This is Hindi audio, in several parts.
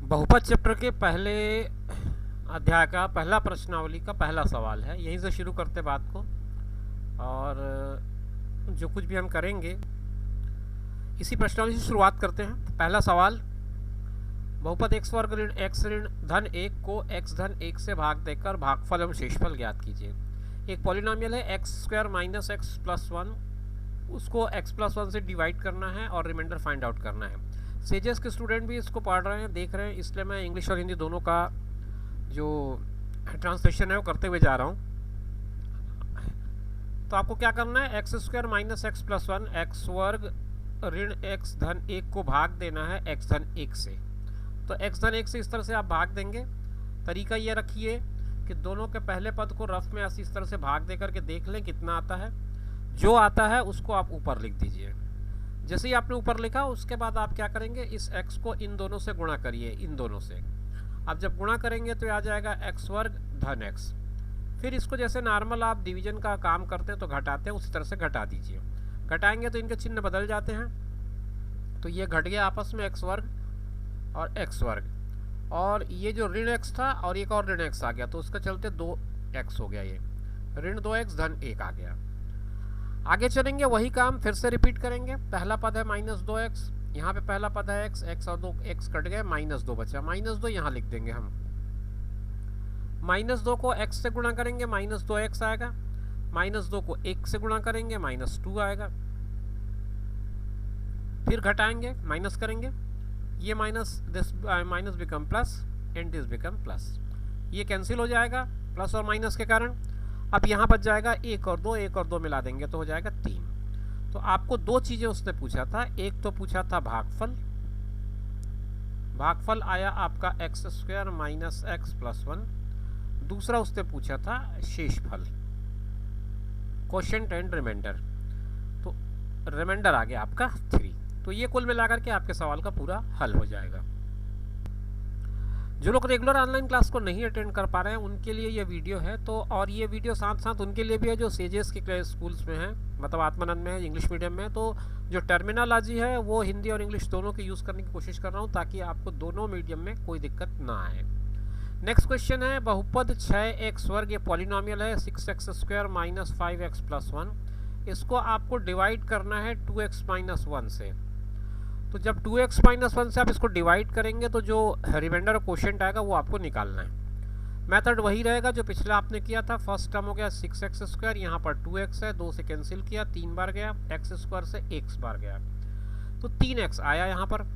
बहुपद चैप्टर के पहले अध्याय का पहला प्रश्नावली का पहला सवाल है। यहीं से शुरू करते बात को, और जो कुछ भी हम करेंगे इसी प्रश्नावली से शुरुआत करते हैं। पहला सवाल, बहुपद x वर्ग ऋण x ऋण धन 1 को x धन 1 से भाग देकर भागफल एवं शेषफल ज्ञात कीजिए। एक पॉलिनोमियल है x square minus x plus one, उसको x प्लस वन से डिवाइड करना है और रिमाइंडर फाइंड आउट करना है। सेजेस के स्टूडेंट भी इसको पढ़ रहे हैं, देख रहे हैं, इसलिए मैं इंग्लिश और हिंदी दोनों का जो ट्रांसलेशन है वो करते हुए जा रहा हूँ। तो आपको क्या करना है, x square minus x plus one, x वर्ग ऋण एक्स धन 1 को भाग देना है एक्स धन 1 से। तो एक्स धन 1 से इस तरह से आप भाग देंगे। तरीका ये रखिए कि दोनों के पहले पद को रफ में ऐसी इस तरह से भाग दे करके देख लें कितना आता है। जो आता है उसको आप ऊपर लिख दीजिए। जैसे ही आपने ऊपर लिखा उसके बाद आप क्या करेंगे, इस x को इन दोनों से गुणा करिए, इन दोनों से। अब जब गुणा करेंगे तो आ जाएगा x वर्ग धन x। फिर इसको जैसे नॉर्मल आप डिवीजन का काम करते हैं तो घटाते हैं, उसी तरह से घटा दीजिए। घटाएंगे तो इनके चिन्ह बदल जाते हैं। तो ये घट गया आपस में x वर्ग और x वर्ग, और ये जो ऋण x था और एक और ऋण x आ गया, तो उसके चलते 2x हो गया। ये ऋण 2x धन 1 आ गया। आगे चलेंगे, वही काम फिर से रिपीट करेंगे। पहला पद है माइनस 2x, यहाँ पे पहला पद है x और 2x कट गए, माइनस 2 बचा। माइनस 2 यहाँ लिख देंगे हम। माइनस 2 को x से गुणा करेंगे, माइनस 2x आएगा। माइनस 2 को 1 से गुणा करेंगे, माइनस 2 आएगा। फिर घटाएंगे, माइनस करेंगे, ये minus this minus become plus and this become plus. ये कैंसिल हो जाएगा प्लस और माइनस के कारण। अब यहाँ बच जाएगा 1 और 2, 1 और 2 मिला देंगे तो हो जाएगा 3। तो आपको दो चीज़ें उसने पूछा था, एक तो पूछा था भागफल। भागफल आया आपका x square minus x plus one. दूसरा उसने पूछा था शेषफल, क्वोशिएंट एंड रिमाइंडर। तो रिमाइंडर आ गया आपका 3। तो ये कुल मिलाकर के आपके सवाल का पूरा हल हो जाएगा। जो लोग रेगुलर ऑनलाइन क्लास को नहीं अटेंड कर पा रहे हैं उनके लिए ये वीडियो है। तो और ये वीडियो साथ साथ उनके लिए भी है जो सेजेस के स्कूल्स में हैं, मतलब आत्मानंद में है, इंग्लिश मीडियम में। तो जो टर्मिनोलॉजी है वो हिंदी और इंग्लिश दोनों की यूज़ करने की कोशिश कर रहा हूँ ताकि आपको दोनों मीडियम में कोई दिक्कत ना आए। नेक्स्ट क्वेश्चन है, बहुपद 6x वर्ग, ये पॉलिनोमियल है 6x square minus 5x plus one. इसको आपको डिवाइड करना है 2x माइनस 1 से। तो जब 2x माइनस 1 से आप इसको डिवाइड करेंगे तो जो रिमाइंडर और क्वोशिएंट आएगा वो आपको निकालना है। मेथड वही रहेगा जो पिछला आपने किया था। फर्स्ट टर्म हो गया 6x स्क्वायर, यहाँ पर 2x है, 2 से कैंसिल किया, 3 बार गया, x स्क्वायर से x बार गया, तो 3x आया यहाँ पर।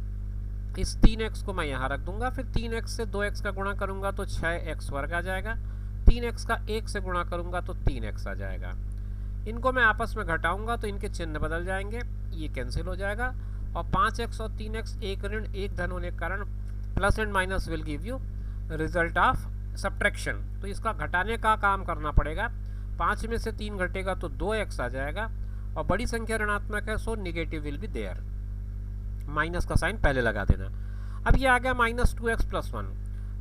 इस 3x को मैं यहाँ रख दूंगा। फिर 3x से 2x का गुणा करूंगा तो 6x वर्ग आ जाएगा। 3x का 1 से गुणा करूंगा तो 3x आ जाएगा। इनको मैं आपस में घटाऊंगा तो इनके चिन्ह बदल जाएंगे, ये कैंसिल हो जाएगा। और 5x और 3x एक ऋण एक धन होने के कारण plus and minus will give you result of subtraction. तो इसका घटाने का काम करना पड़ेगा। 5 में से 3 घटेगा तो 2x आ जाएगा, और बड़ी संख्या ऋणात्मक है so negative will be there. Minus का साइन पहले लगा देना। अब ये आ गया माइनस 2x प्लस वन।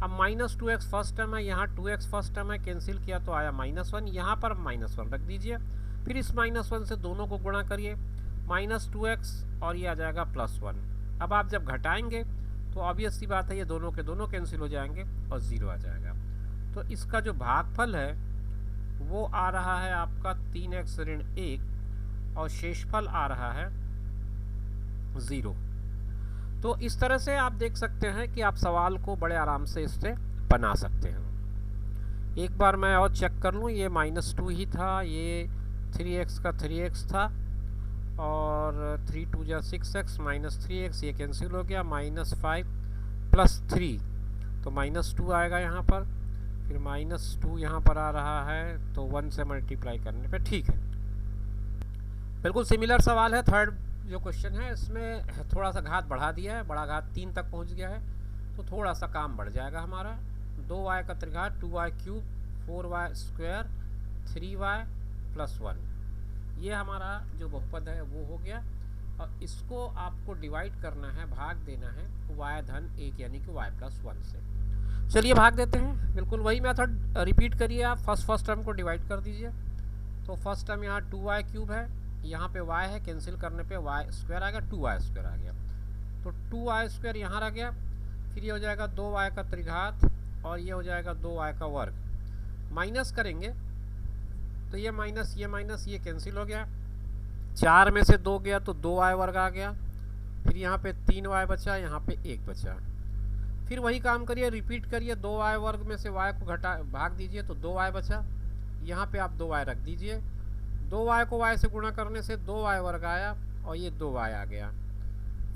अब माइनस 2x फर्स्ट टर्म है, यहाँ 2x फर्स्ट टर्म है, कैंसिल किया तो आया माइनस 1, यहाँ पर माइनस 1 रख दीजिए। फिर इस माइनस 1 से दोनों को गुणा करिए, माइनस 2x और ये आ जाएगा प्लस 1। अब आप जब घटाएंगे तो ऑब्वियस सी बात है ये दोनों के दोनों कैंसिल हो जाएंगे और 0 आ जाएगा। तो इसका जो भागफल है वो आ रहा है आपका 3x ऋण 1 और शेषफल आ रहा है 0। तो इस तरह से आप देख सकते हैं कि आप सवाल को बड़े आराम से इससे बना सकते हैं। एक बार मैं और चेक कर लूँ, ये -2 ही था, ये 3x का 3x था, और 3 2 जा 6x माइनस 3x, ये कैंसिल हो गया, -5 प्लस 3 तो -2 आएगा यहाँ पर। फिर -2 यहाँ पर आ रहा है, तो 1 से मल्टीप्लाई करने पे ठीक है। बिल्कुल सिमिलर सवाल है। थर्ड जो क्वेश्चन है इसमें थोड़ा सा घात बढ़ा दिया है, बड़ा घात 3 तक पहुँच गया है, तो थोड़ा सा काम बढ़ जाएगा हमारा। 2y का त्रिघात 2y cube 4y square 3y plus 1, ये हमारा जो बहुपद है वो हो गया। और इसको आपको डिवाइड करना है, भाग देना है y धन 1 यानी कि y प्लस 1 से। चलिए भाग देते हैं। बिल्कुल वही मेथड रिपीट करिए आप। फर्स्ट टर्म को डिवाइड कर दीजिए। तो फर्स्ट टर्म यहाँ 2y क्यूब है, यहाँ पे y है, कैंसिल करने पे y स्क्वायर आ गया, 2y स्क्वायर आ गया। तो 2y स्क्वायर यहाँ रह गया, फिर ये हो जाएगा 2y का त्रिघात और ये हो जाएगा 2y का वर्ग। माइनस करेंगे तो ये माइनस ये कैंसिल हो गया, 4 में से 2 गया तो 2y वर्ग आ गया, फिर यहाँ पे 3y बचा, यहाँ पे 1 बचा। फिर वही काम करिए, रिपीट करिए, 2y वर्ग में से y को घटा भाग दीजिए तो 2y बचा, यहाँ पे आप 2y रख दीजिए, 2y को y से गुणा करने से 2y वर्ग आया और ये 2y आ गया।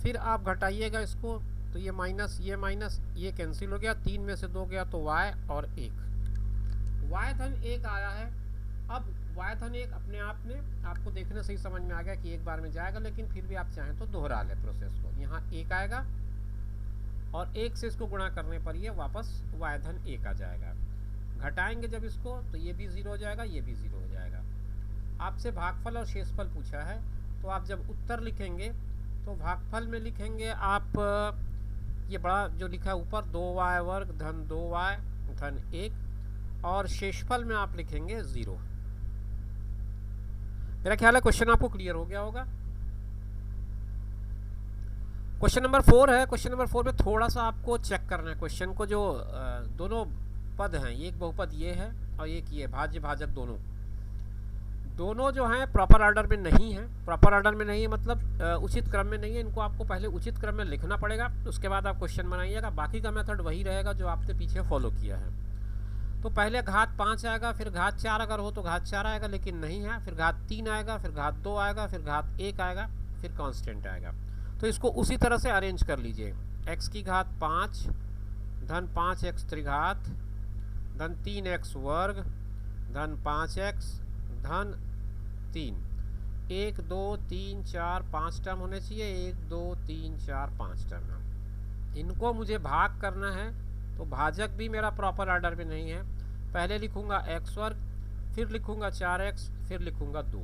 फिर आप घटाइएगा इसको तो ये माइनस ये कैंसिल हो गया, 3 में से 2 गया तो y और 1, y धन 1 आया है। अब y धन 1 अपने आप में आपको देखने से ही समझ में आ गया कि एक बार में जाएगा, लेकिन फिर भी आप चाहें तो दोहरा लें प्रोसेस को। यहाँ 1 आएगा और 1 से इसको गुणा करने पर ये वापस y धन 1 आ जाएगा। घटाएंगे जब इसको तो ये भी 0 हो जाएगा, ये भी 0 हो जाएगा। आपसे भागफल और शेषफल पूछा है, तो आप जब उत्तर लिखेंगे तो भागफल में लिखेंगे आप ये बड़ा जो लिखा है ऊपर 2y वर्ग धन 2y धन 1, और शेषफल में आप लिखेंगे 0। मेरा ख्याल है क्वेश्चन आपको क्लियर हो गया होगा। क्वेश्चन नंबर 4 है। क्वेश्चन नंबर 4 में थोड़ा सा आपको चेक करना है क्वेश्चन को। जो दोनों पद हैं, एक बहुपद ये है और एक ये भाज्य भाजक, दोनों जो हैं प्रॉपर ऑर्डर में नहीं है। प्रॉपर ऑर्डर में नहीं है मतलब उचित क्रम में नहीं है। इनको आपको पहले उचित क्रम में लिखना पड़ेगा, उसके बाद आप क्वेश्चन बनाइएगा। बाकी का मेथड वही रहेगा जो आपने पीछे फॉलो किया है। तो पहले घात 5 आएगा, फिर घात 4 अगर हो तो घात 4 आएगा, लेकिन नहीं है, फिर घात 3 आएगा, फिर घात 2 आएगा, फिर घात 1 आएगा, फिर कांस्टेंट आएगा। तो इसको उसी तरह से अरेंज कर लीजिए। x की घात 5 धन 5x त्रिघात धन 3x वर्ग धन 5x धन 3, 1 2 3 4 5 टर्म होने चाहिए, 1 2 3 4 5 टर्म। इनको मुझे भाग करना है, तो भाजक भी मेरा प्रॉपर ऑर्डर में नहीं है। पहले लिखूंगा x वर्ग, फिर लिखूंगा 4x, फिर लिखूंगा 2।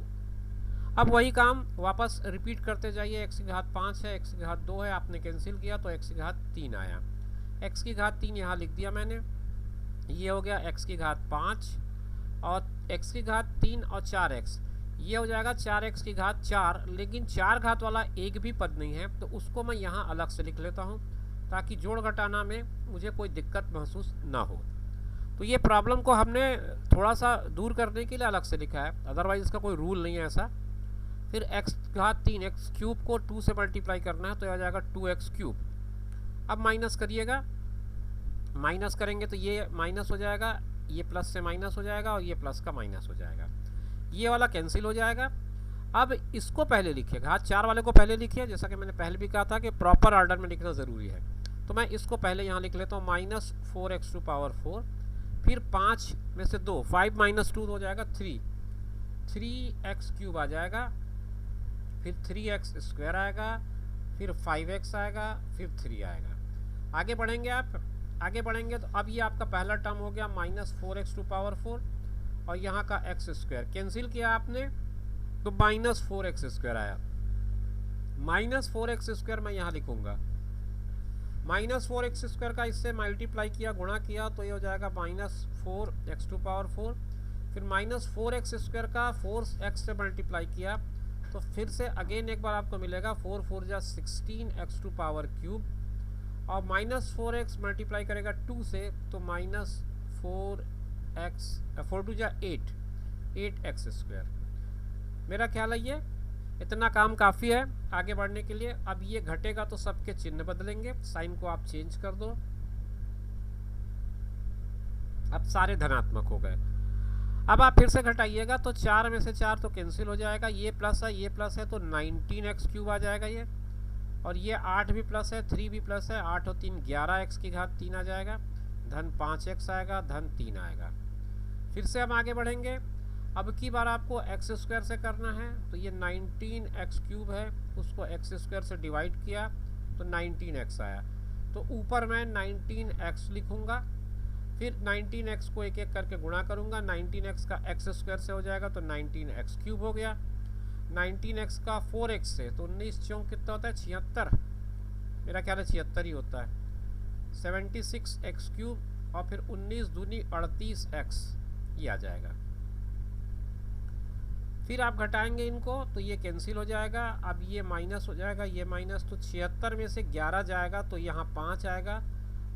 अब वही काम वापस रिपीट करते जाइए। x की घात 5 है, x की घात 2 है, आपने कैंसिल किया तो x की घात 3 आया। x की घात 3 यहाँ लिख दिया मैंने, ये हो गया x की घात 5 और x की घात 3 और 4x, ये हो जाएगा 4x की घात 4। लेकिन 4 घात वाला एक भी पद नहीं है, तो उसको मैं यहाँ अलग से लिख लेता हूँ ताकि जोड़ घटाना में मुझे कोई दिक्कत महसूस ना हो। तो ये प्रॉब्लम को हमने थोड़ा सा दूर करने के लिए अलग से लिखा है, अदरवाइज इसका कोई रूल नहीं है ऐसा। फिर x घात 3, x क्यूब को 2 से मल्टीप्लाई करना है तो यह आ जाएगा 2x क्यूब। अब माइनस करिएगा, माइनस करेंगे तो ये माइनस हो जाएगा, ये प्लस से माइनस हो जाएगा और ये प्लस का माइनस हो जाएगा, ये वाला कैंसिल हो जाएगा। अब इसको पहले लिखिए, घात 4 वाले को पहले लिखिए, जैसा कि मैंने पहले भी कहा था कि प्रॉपर ऑर्डर में लिखना ज़रूरी है। तो मैं इसको पहले यहाँ लिख लेता हूँ, माइनस 4x टू पावर 4, फिर 5 में से 2, 5 माइनस 2 हो जाएगा 3, 3x क्यूब आ जाएगा, फिर 3x स्क्वायर आएगा, फिर 5x आएगा, फिर 3 आएगा। आगे बढ़ेंगे आप, आगे बढ़ेंगे तो अब ये आपका पहला टर्म हो गया माइनस 4x टू पावर 4 और यहाँ का x स्क्वायर कैंसिल किया आपने तो माइनस 4x स्क्वायर आया। माइनस 4x स्क्वायर मैं यहाँ लिखूंगा, माइनस 4x स्क्वायर का इससे मल्टीप्लाई किया, गुणा किया तो ये हो जाएगा माइनस 4x टू पावर 4, फिर माइनस 4x स्क्वायर का 4x से मल्टीप्लाई किया तो फिर से अगेन एक बार आपको मिलेगा 4 4 जा 16x टू पावर क्यूब, और माइनस 4x मल्टीप्लाई करेगा 2 से तो माइनस 4 2 जा 8x स्क्वायर। मेरा ख्याल है ये इतना काम काफ़ी है आगे बढ़ने के लिए। अब ये घटेगा तो सबके चिन्ह बदलेंगे, साइन को आप चेंज कर दो, अब सारे धनात्मक हो गए। अब आप फिर से घटाइएगा तो 4 में से 4 तो कैंसिल हो जाएगा, ये प्लस है तो 19x क्यूब आ जाएगा ये, और ये 8 भी प्लस है, 3 भी प्लस है, 8 और 3 11x की घात 3 आ जाएगा, धन 5x आएगा, धन 3 आएगा। फिर से हम आगे बढ़ेंगे, अब की बार आपको x स्क्वायर से करना है तो ये 19x क्यूब है, उसको x स्क्वायर से डिवाइड किया तो 19x आया, तो ऊपर मैं 19x लिखूंगा, फिर 19x को एक एक करके गुणा करूंगा, 19x का x स्क्वायर से हो जाएगा तो 19x क्यूब हो गया, 19x का 4x से तो 19 चौक कितना होता है 76, मेरा ख्याल है 76 ही होता है, 76x क्यूब, और फिर 19 दूनी 38x ये आ जाएगा। फिर आप घटाएंगे इनको तो ये कैंसिल हो जाएगा, अब ये माइनस हो जाएगा, ये माइनस, तो 76 में से 11 जाएगा तो यहाँ 5 आएगा,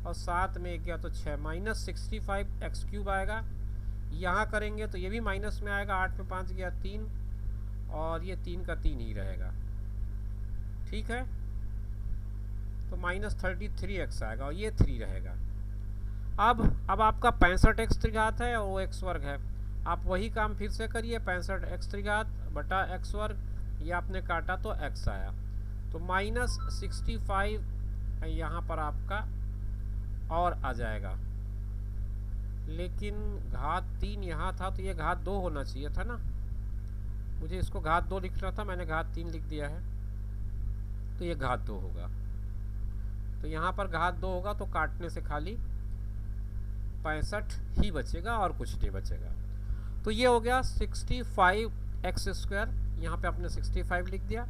और 7 में 1 गया तो 6, माइनस 65 एक्स क्यूब आएगा। यहाँ करेंगे तो ये भी माइनस में आएगा, 8 में 5 गया 3, और ये 3 का 3 ही रहेगा। ठीक है, तो माइनस 33 एक्स आएगा और ये 3 रहेगा। अब आपका 65 एक्स त्रिघात है और वो एक्स वर्ग है। आप वही काम फिर से करिए, 65 एक्स त्रिघात बटा एक्स वर्ग, ये आपने काटा तो एक्स आया, तो माइनस 65 यहाँ पर आपका और आ जाएगा। लेकिन घात 3 यहाँ था तो ये घात 2 होना चाहिए था ना, मुझे इसको घात 2 लिखना था, मैंने घात 3 लिख दिया है, तो ये घात 2 होगा। तो यहाँ पर घात 2 होगा तो काटने से खाली 65 ही बचेगा और कुछ नहीं बचेगा। तो ये हो गया 65 एक्स स्क्वायर, यहाँ पे आपने 65 लिख दिया,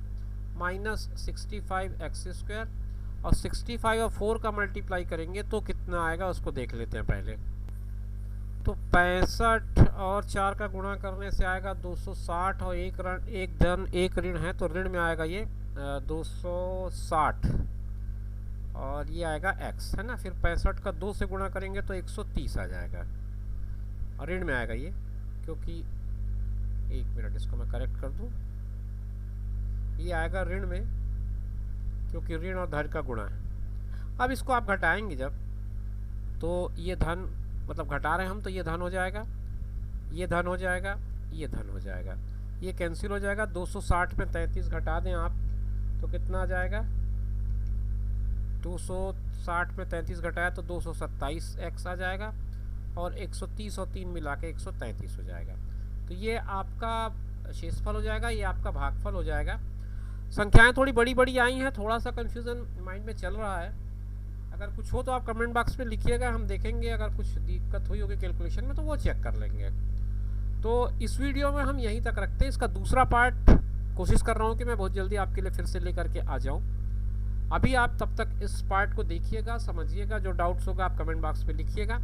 माइनस 65 एक्स स्क्वायर, और 65 और 4 का मल्टीप्लाई करेंगे तो कितना आएगा उसको देख लेते हैं पहले। तो 65 और 4 का गुणा करने से आएगा 260, और एक ऋण है तो ऋण में आएगा ये 260, और ये आएगा x है ना। फिर 65 का 2 से गुणा करेंगे तो 130 आ जाएगा, और ऋण में आएगा ये, क्योंकि 1 मिनट इसको मैं करेक्ट कर दूं, ये आएगा ऋण में, क्योंकि ऋण और धन का गुणा है। अब इसको आप घटाएंगे जब, तो ये धन, मतलब घटा रहे हैं हम, तो ये धन हो जाएगा, ये धन हो जाएगा, ये धन हो जाएगा, ये कैंसिल हो जाएगा। 260 में 33 घटा दें आप तो कितना आ जाएगा, 260 में 33 घटाया तो 227 एक्स आ जाएगा, और 130 और 3 मिला के 133 हो जाएगा। तो ये आपका शेषफल हो जाएगा, ये आपका भागफल हो जाएगा। संख्याएं थोड़ी बड़ी बड़ी आई हैं, थोड़ा सा कन्फ्यूज़न माइंड में चल रहा है। अगर कुछ हो तो आप कमेंट बॉक्स में लिखिएगा, हम देखेंगे, अगर कुछ दिक्कत हुई होगी कैलकुलेशन में तो वो चेक कर लेंगे। तो इस वीडियो में हम यहीं तक रखते हैं, इसका दूसरा पार्ट कोशिश कर रहा हूँ कि मैं बहुत जल्दी आपके लिए फिर से लेकर के आ जाऊँ। अभी आप तब तक इस पार्ट को देखिएगा, समझिएगा, जो डाउट्स होगा आप कमेंट बॉक्स में लिखिएगा,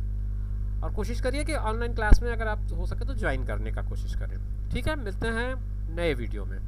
और कोशिश करिए कि ऑनलाइन क्लास में अगर आप हो सके तो ज्वाइन करने का कोशिश करें। ठीक है, मिलते हैं नए वीडियो में।